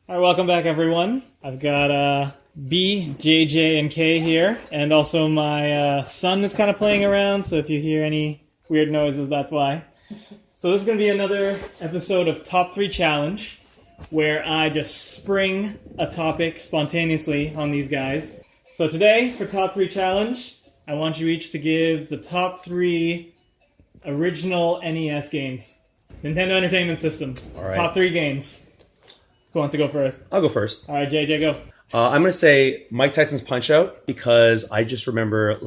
All right, welcome back, everyone. I've got B, JJ, and K here, and also my son is kind of playing around, so if you hear any weird noises, that's why. So this is going to be another episode of Top 3 Challenge, where I just spring a topic spontaneously on these guys. So today, for Top 3 Challenge, I want you each to give the top 3 original NES games. Nintendo Entertainment System. All right. Top 3 games. Who wants to go first? I'll go first. All right, JJ, go. I'm going to say Mike Tyson's Punch-Out because I just remember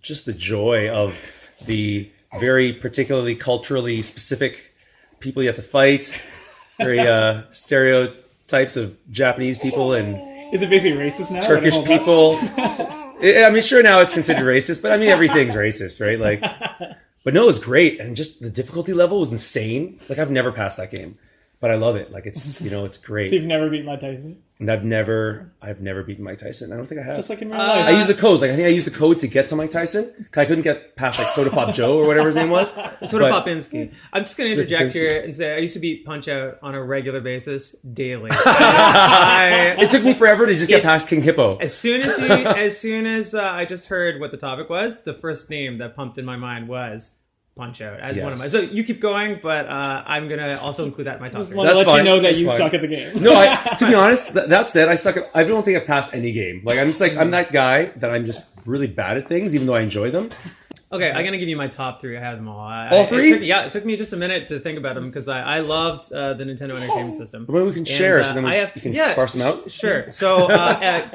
just the joy of the very particularly culturally specific people you have to fight, very stereotypes of Japanese people and Is it basically racist now? Turkish people. I mean, sure, now it's considered racist, but I mean, everything's racist, right? But no, it was great, and just the difficulty level was insane. I've never passed that game. But I love it. It's great. So you've never beaten Mike Tyson? And I've never beaten Mike Tyson. I don't think I have. Just like in real life. I used the code. I think I used the code to get to Mike Tyson. 'Cause I couldn't get past Soda Pop Joe or whatever his name was. Soda Popinski. I'm just going to interject here and say I used to beat Punch-Out on a regular basis daily. It took me forever to just get past King Hippo. As soon as I just heard what the topic was, the first name that pumped in my mind was Punch-Out as one of my. So you keep going, but I'm gonna also include that in my top Just three. want to let fine. you know that That's you fine. suck at the game. No, to be honest, that said, I don't think I've passed any game. I'm that guy that I'm just really bad at things, even though I enjoy them. Okay, I'm gonna give you my top three. I have them all. All three? It took me just a minute to think about them because I loved the Nintendo Entertainment System. Maybe we can share, so then you can sparse them out. Sure. So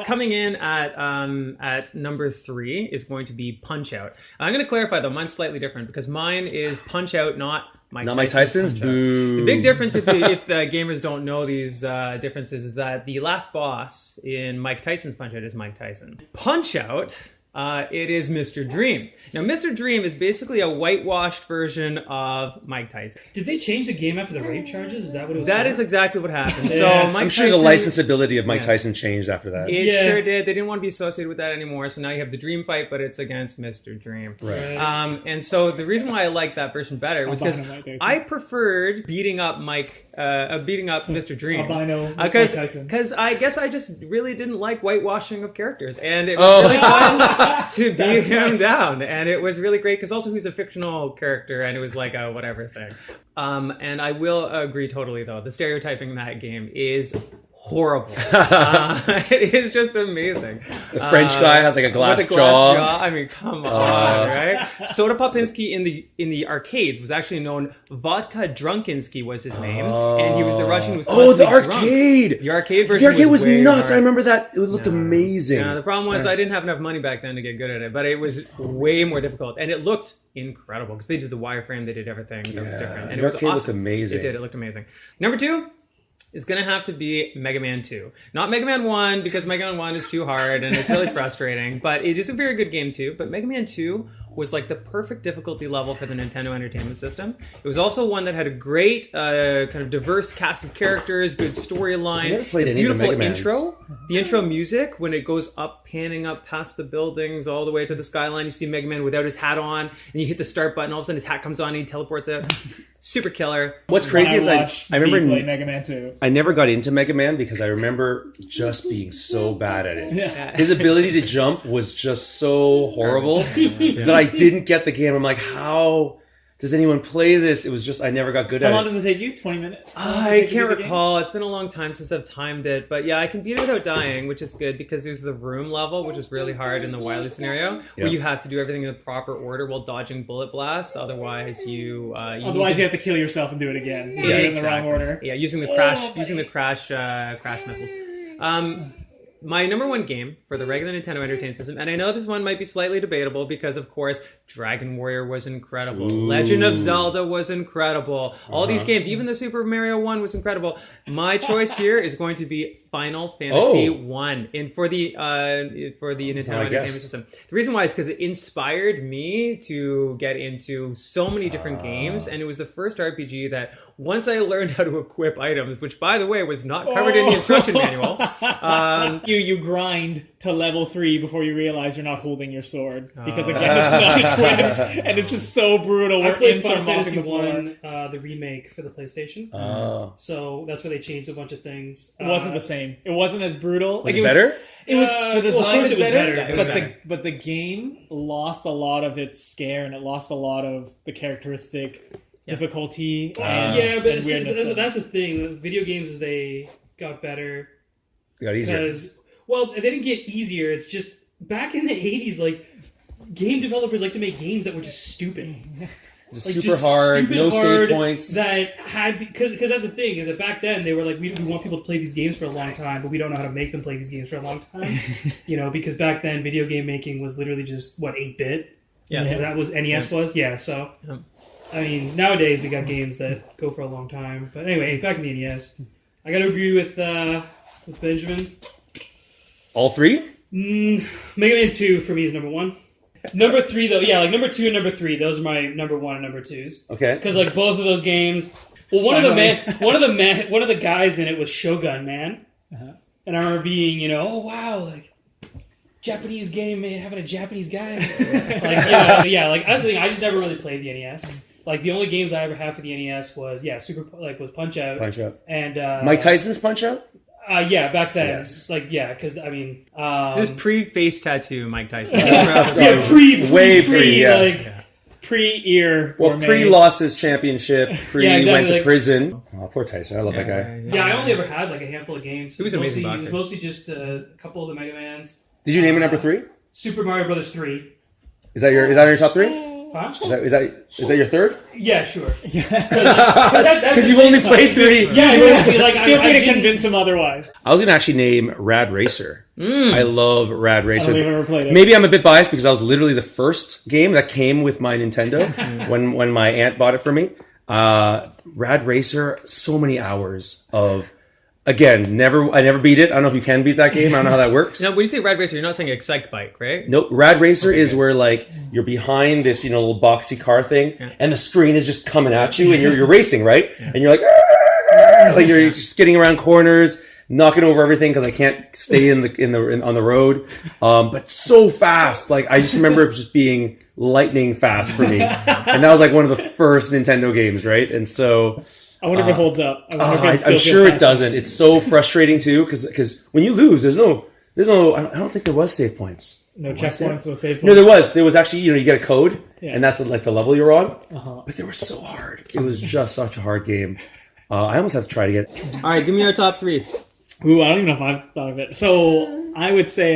coming in at number 3 is going to be Punch-Out. I'm going to clarify though, mine's slightly different because mine is Punch-Out, not Mike Tyson's. Boo. The big difference, if gamers don't know these differences, is that the last boss in Mike Tyson's Punch-Out is Mike Tyson. Punch-Out. It is Mr. Dream. Now, Mr. Dream is basically a whitewashed version of Mike Tyson. Did they change the game after the rape charges? Is that what it was? That for? is exactly what happened. Yeah. So Mike I'm sure Tyson, the licensability of Mike Tyson changed after that. It sure did. They didn't want to be associated with that anymore. So now you have the Dream fight, but it's against Mr. Dream. Right. And so the reason why I liked that version better was because I preferred beating up Mr. Dream. Because I guess I just really didn't like whitewashing of characters, and it was really fun to beat him down, and it was really great because also he's a fictional character, and it was like a whatever thing. And I will agree totally though, the stereotyping in that game is horrible. It is just amazing. The French guy had a glass jaw. I mean, come on, right? Soda Popinski in the arcades was actually known. Vodka Drunkinski was his name, and he was the Russian who was constantly the arcade! Drunk. The arcade version. The arcade was way nuts. hard. I remember that. It looked amazing. Yeah, the problem was I didn't have enough money back then to get good at it, but it was way more difficult, and it looked incredible because they did the wireframe, they did everything that was different, and it was awesome. Looked amazing. It did. It looked amazing. Number 2 is going to have to be Mega Man 2. Not Mega Man 1, because Mega Man 1 is too hard and it's really frustrating, but it is a very good game too. But Mega Man 2 was the perfect difficulty level for the Nintendo Entertainment System. It was also one that had a great kind of diverse cast of characters, good storyline, never played any beautiful of the Mega intro. The intro music, when it goes up, panning up past the buildings all the way to the skyline, you see Mega Man without his hat on, and you hit the start button, all of a sudden his hat comes on and he teleports out. Super killer. What's crazy is I remember play Mega Man 2. I never got into Mega Man because I remember just being so bad at it. Yeah. His ability to jump was just so horrible that I didn't get the game. I'm like, how does anyone play this? It was just, I never got good at it. How long does it take you? 20 minutes? I can't recall. It's been a long time since I've timed it. But yeah, I can beat it without dying, which is good because there's the room level, which is really hard in the Wily scenario, where you have to do everything in the proper order while dodging bullet blasts. Otherwise, you have to kill yourself and do it again. Yeah, Do it in the exactly. wrong order. Yeah, using the crash missiles. My number 1 game for the regular Nintendo Entertainment System, and I know this one might be slightly debatable because, of course, Dragon Warrior was incredible. Legend of Zelda was incredible. All these games, even the Super Mario 1 was incredible. My choice here is going to be Final Fantasy 1 for the Nintendo Entertainment System. The reason why is because it inspired me to get into so many different games, and it was the first RPG that once I learned how to equip items, which by the way was not covered in the instruction manual. You grind to level 3 before you realize you're not holding your sword because again it's not equipped and it's just so brutal. I played Final Imps are Fantasy mopping the 1, the remake for the PlayStation. Oh. So that's where they changed a bunch of things. It wasn't the same. It wasn't as brutal. Was it better? It was the design of course was it was better, better. It was better. but the game lost a lot of its scare and it lost a lot of the characteristic difficulty and, yeah, but and weirdness. that's the thing. Video games, as they got better, It got easier. because they didn't get easier. It's just back in the 80s, like game developers like to make games that were just stupid. Just Like, super just hard, stupid no hard save points. that had because that's the thing is that back then they were like we want people to play these games for a long time, but we don't know how to make them play these games for a long time. Because back then video game making was literally just 8-bit. Yeah. So that was NES was So I mean nowadays we got games that go for a long time. But anyway, back in the NES, I got to agree with Benjamin. All three? Mega Man 2 for me is number 1. Number 3 though, yeah, like number 2 and number 3, those are my number 1 and number 2s. Okay. Because like both of those games, well, one of the guys in it was Shogun Man, and I remember being, oh wow, like Japanese game, having a Japanese guy, like I was thinking, I just never really played the NES. Like the only games I ever had for the NES was was Punchout. Punchout. And Mike Tyson's Punchout? Yeah, back then, Yes. because I mean, This is pre-face tattoo Mike Tyson. Way pre, yeah. like Pre-ear. Well, gourmet. pre-lost his championship, exactly, went to like- prison. Oh, poor Tyson. I love that guy. yeah, I only ever had like a handful of games. He was an amazing mostly, boxer. Mostly just a couple of the Mega Mans. Did you name it number 3? Super Mario Brothers 3. Is that on your top 3? Huh? Is that your third? Yeah, sure. Because you've only played 3. Yeah, exactly. Like, Feel free I to didn't- convince him otherwise. I was gonna actually name Rad Racer. I love Rad I Racer. don't think I've ever played it. Maybe I'm a bit biased because I was literally the first game that came with my Nintendo when my aunt bought it for me. Rad Racer, so many hours of. Again, I never beat it. I don't know if you can beat that game. I don't know how that works. Now, when you say Rad Racer, you're not saying Excite Bike, right? Nope. Rad Racer is where like you're behind this, little boxy car thing, and the screen is just coming at you, and you're racing, right? And you're like, like you're skidding around corners, knocking over everything because I can't stay on the road. But so fast, like I just remember it just being lightning fast for me, and that was like one of the first Nintendo games, right? And so. I wonder if it holds up. I wonder if it still I'm sure feels it doesn't. It's so frustrating too because when you lose, there's no. I don't think there was save points. No checkpoints, no save points. No, there was. There was actually. You get a code, Yeah. and that's like the level you're on. Uh-huh. But they were so hard. It was just such a hard game. I almost have to try it again. All right, give me our top 3. Ooh, I don't even know if I've thought of it. So I would say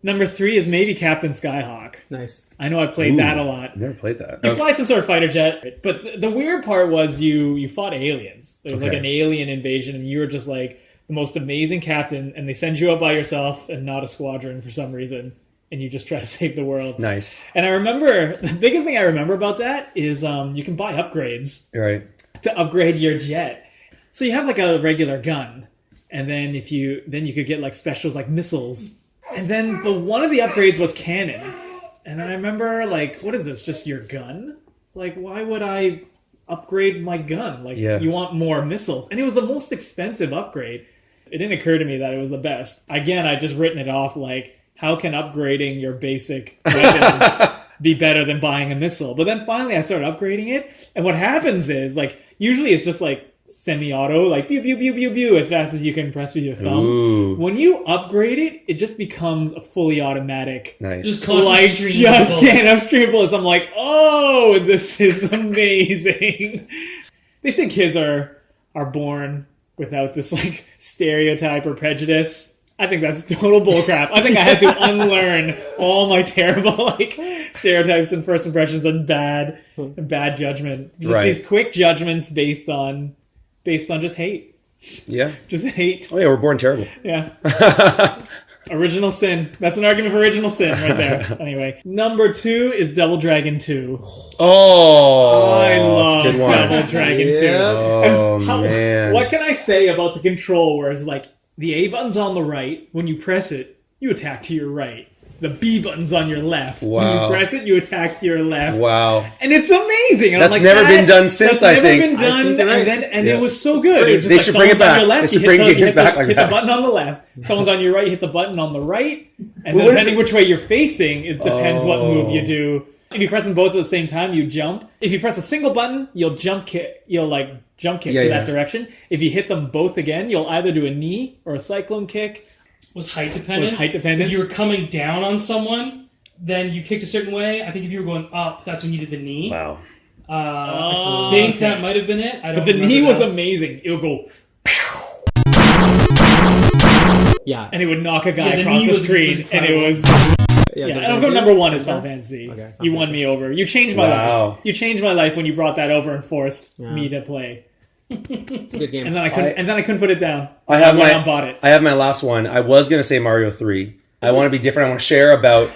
number 3 is maybe Captain Skyhawk. Nice. I know I played that a lot. I've never played that. You fly some sort of fighter jet, but the weird part was you fought aliens. There was like Okay. an alien invasion, and you were just like the most amazing captain, and they send you out by yourself and not a squadron for some reason, and you just try to save the world. Nice. And I remember, the biggest thing I remember about that is you can buy upgrades You're right. to upgrade your jet. So you have like a regular gun, and then you could get like specials like missiles. And then one of the upgrades was cannon. And I remember like, what is this? Just your gun? Like, why would I upgrade my gun? Like, Yeah. you want more missiles. And it was the most expensive upgrade. It didn't occur to me that it was the best. Again, I just written it off like, how can upgrading your basic weapon be better than buying a missile? But then finally I started upgrading it. And what happens is, like, usually it's just like semi-auto, like pew, pew, pew, pew, pew, as fast as you can press with your thumb. Ooh. When you upgrade it, it just becomes a fully automatic. Nice. Just constant Like, stream just of can't bullets. have stream bullets. I'm like, oh, this is amazing. They say kids are born without this like stereotype or prejudice. I think that's total bullcrap. I think I had to unlearn all my terrible like stereotypes and first impressions and bad judgment. Just Right. these quick judgments based on just hate. Yeah. Just hate. Oh yeah, we're born terrible. Yeah. Original sin. That's an argument for original sin right there. Anyway, number 2 is Double Dragon 2. Oh, I that's a love good one. Double Dragon 2. Oh And man. what can I say about the control where it's like the A button's on the right, when you press it, you attack to your right. The B button's on your left. Wow. When you press it, you attack to your left. Wow. And it's amazing. And That's I'm like, never been done since, that's I think. never been done. And Yeah. it was so good. It was just They like should bring it someone's on back. your left, They should you bring hit games back like hit that. the button on the left. Someone's on your right, you hit the button on the right. And Well, then what is depending which way you're facing, it depends what Oh. move you do. If you press them both at the same time, you jump. If you press a single button, you'll jump kick. You'll jump kick to that direction. If you hit them both again, you'll either do a knee or a cyclone kick. Was height dependent. If If you were coming down on someone, then you kicked a certain way. I think if you were going up, that's when you did the knee. Wow. I think that might have been it. I don't But the knee was that. amazing. It would go, Yeah. and it would knock a guy the across knee the was screen, and it incredible. was. Yeah, Yeah, and I'll go number one is Final Fantasy. Okay, Final You won me over. You changed my Wow. life. You changed my life when you brought that over and forced Yeah. me to play. It's a good game. And then I couldn't put it down. I have went my out and bought it. I have my last one. I was gonna say Mario 3. I want to be different. I want to share about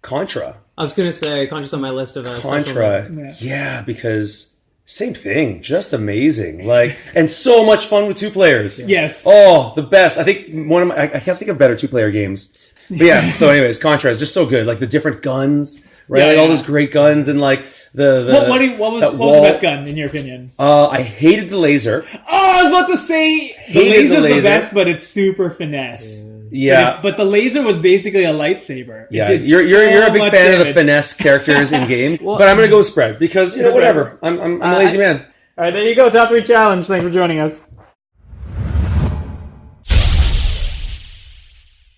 Contra. I was going to say Contra's on my list of special Contra. moments. Yeah, because same thing. Just amazing. And so much fun with 2 players. Yes. Oh, the best. I think one of my, I can't think of better 2-player games. But yeah, so anyways, Contra is just so good. Like the different guns, right? Yeah, Like all yeah. those great guns and like the What was the best gun in your opinion? I hated the laser. Oh, I was about to say the Hated the laser's the laser. best, but it's super finesse. Yeah. But the laser was basically a lightsaber. It Yeah, did you're so a big much fan of the damage. finesse characters in game, but I'm gonna go with spread because whatever. I'm a lazy man. All right, there you go. Top 3 challenge. Thanks for joining us.